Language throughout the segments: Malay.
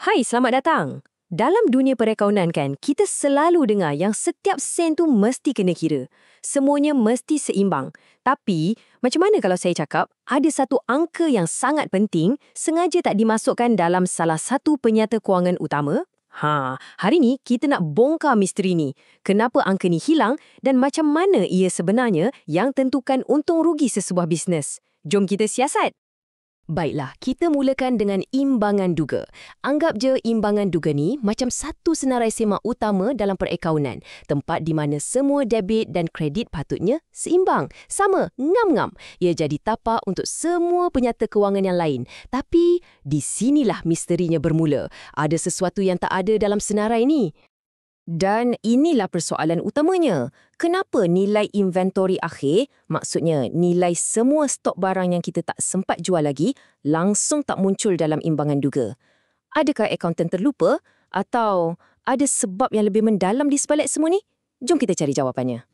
Hai, selamat datang. Dalam dunia perakaunan kan, kita selalu dengar yang setiap sen tu mesti kena kira. Semuanya mesti seimbang. Tapi, macam mana kalau saya cakap, ada satu angka yang sangat penting sengaja tak dimasukkan dalam salah satu penyata kewangan utama? Hari ni kita nak bongkar misteri ni. Kenapa angka ni hilang dan macam mana ia sebenarnya yang tentukan untung rugi sesebuah bisnes? Jom kita siasat. Baiklah, kita mulakan dengan imbangan duga. Anggap je imbangan duga ni macam satu senarai semak utama dalam perakaunan, tempat di mana semua debit dan kredit patutnya seimbang, sama, ngam-ngam. Ia jadi tapak untuk semua penyata kewangan yang lain. Tapi, di sinilah misterinya bermula. Ada sesuatu yang tak ada dalam senarai ni. Dan inilah persoalan utamanya. Kenapa nilai inventory akhir, maksudnya nilai semua stok barang yang kita tak sempat jual lagi, langsung tak muncul dalam imbangan duga? Adakah akaunten terlupa atau ada sebab yang lebih mendalam di sebalik semua ni? Jom kita cari jawapannya.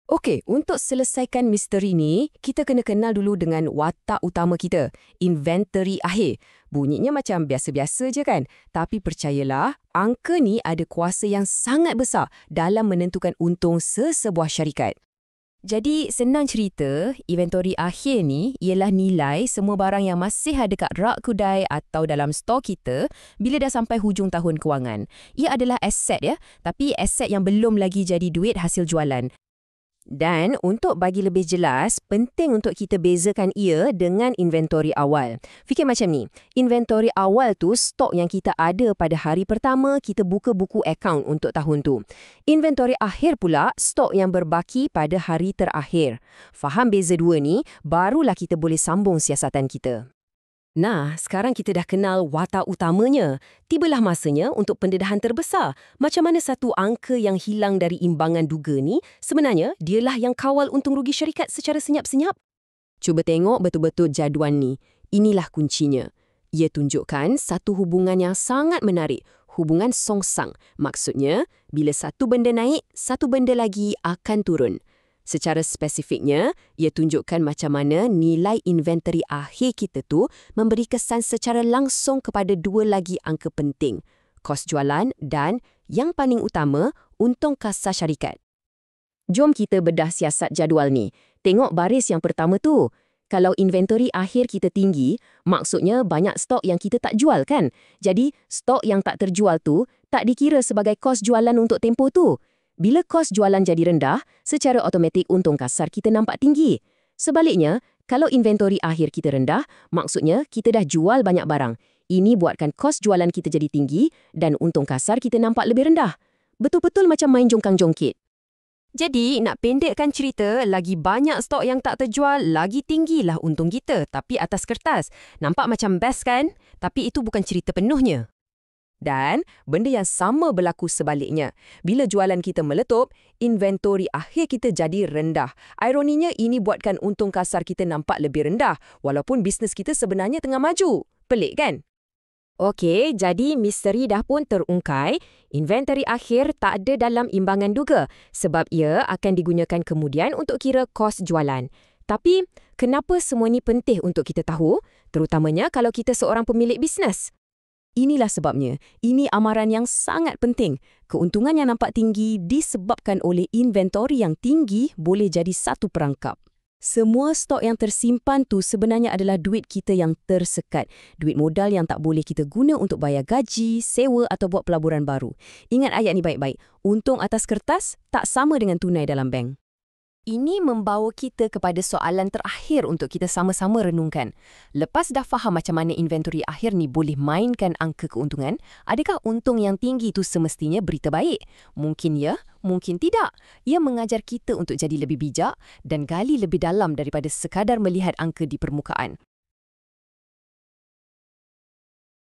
Okey, untuk selesaikan misteri ni, kita kena kenal dulu dengan watak utama kita, inventory akhir. Bunyinya macam biasa-biasa je kan? Tapi percayalah, angka ni ada kuasa yang sangat besar dalam menentukan untung sesebuah syarikat. Jadi, senang cerita, inventory akhir ni ialah nilai semua barang yang masih ada kat rak kedai atau dalam stor kita bila dah sampai hujung tahun kewangan. Ia adalah aset ya, tapi aset yang belum lagi jadi duit hasil jualan. Dan untuk bagi lebih jelas, penting untuk kita bezakan ia dengan inventory awal. Fikir macam ni, inventory awal tu stok yang kita ada pada hari pertama kita buka buku akaun untuk tahun tu. Inventory akhir pula stok yang berbaki pada hari terakhir. Faham beza dua ni, barulah kita boleh sambung siasatan kita. Nah, sekarang kita dah kenal watak utamanya. Tibalah masanya untuk pendedahan terbesar. Macam mana satu angka yang hilang dari imbangan duga ni sebenarnya dialah yang kawal untung rugi syarikat secara senyap-senyap? Cuba tengok betul-betul jadual ni. Inilah kuncinya. Ia tunjukkan satu hubungan yang sangat menarik. Hubungan songsang. Maksudnya, bila satu benda naik, satu benda lagi akan turun. Secara spesifiknya, ia tunjukkan macam mana nilai inventory akhir kita tu memberi kesan secara langsung kepada dua lagi angka penting, kos jualan dan, yang paling utama, untung kasar syarikat. Jom kita bedah siasat jadual ni. Tengok baris yang pertama tu. Kalau inventory akhir kita tinggi, maksudnya banyak stok yang kita tak jual kan? Jadi, stok yang tak terjual tu tak dikira sebagai kos jualan untuk tempoh tu. Bila kos jualan jadi rendah, secara automatik untung kasar kita nampak tinggi. Sebaliknya, kalau inventory akhir kita rendah, maksudnya kita dah jual banyak barang. Ini buatkan kos jualan kita jadi tinggi dan untung kasar kita nampak lebih rendah. Betul-betul macam main jongkang-jongkit. Jadi, nak pendekkan cerita, lagi banyak stok yang tak terjual, lagi tinggilah untung kita. Tapi atas kertas, nampak macam best kan? Tapi itu bukan cerita penuhnya. Dan benda yang sama berlaku sebaliknya. Bila jualan kita meletup, inventory akhir kita jadi rendah. Ironinya ini buatkan untung kasar kita nampak lebih rendah walaupun bisnes kita sebenarnya tengah maju. Pelik kan? Okey, jadi misteri dah pun terungkai. Inventory akhir tak ada dalam imbangan duga sebab ia akan digunakan kemudian untuk kira kos jualan. Tapi, kenapa semua ini penting untuk kita tahu? Terutamanya kalau kita seorang pemilik bisnes. Inilah sebabnya, ini amaran yang sangat penting. Keuntungan yang nampak tinggi disebabkan oleh inventory yang tinggi boleh jadi satu perangkap. Semua stok yang tersimpan tu sebenarnya adalah duit kita yang tersekat. Duit modal yang tak boleh kita guna untuk bayar gaji, sewa atau buat pelaburan baru. Ingat ayat ni baik-baik. Untung atas kertas tak sama dengan tunai dalam bank. Ini membawa kita kepada soalan terakhir untuk kita sama-sama renungkan. Lepas dah faham macam mana inventory akhir ni boleh mainkan angka keuntungan, adakah untung yang tinggi itu semestinya berita baik? Mungkin ya, mungkin tidak. Ia mengajar kita untuk jadi lebih bijak dan gali lebih dalam daripada sekadar melihat angka di permukaan.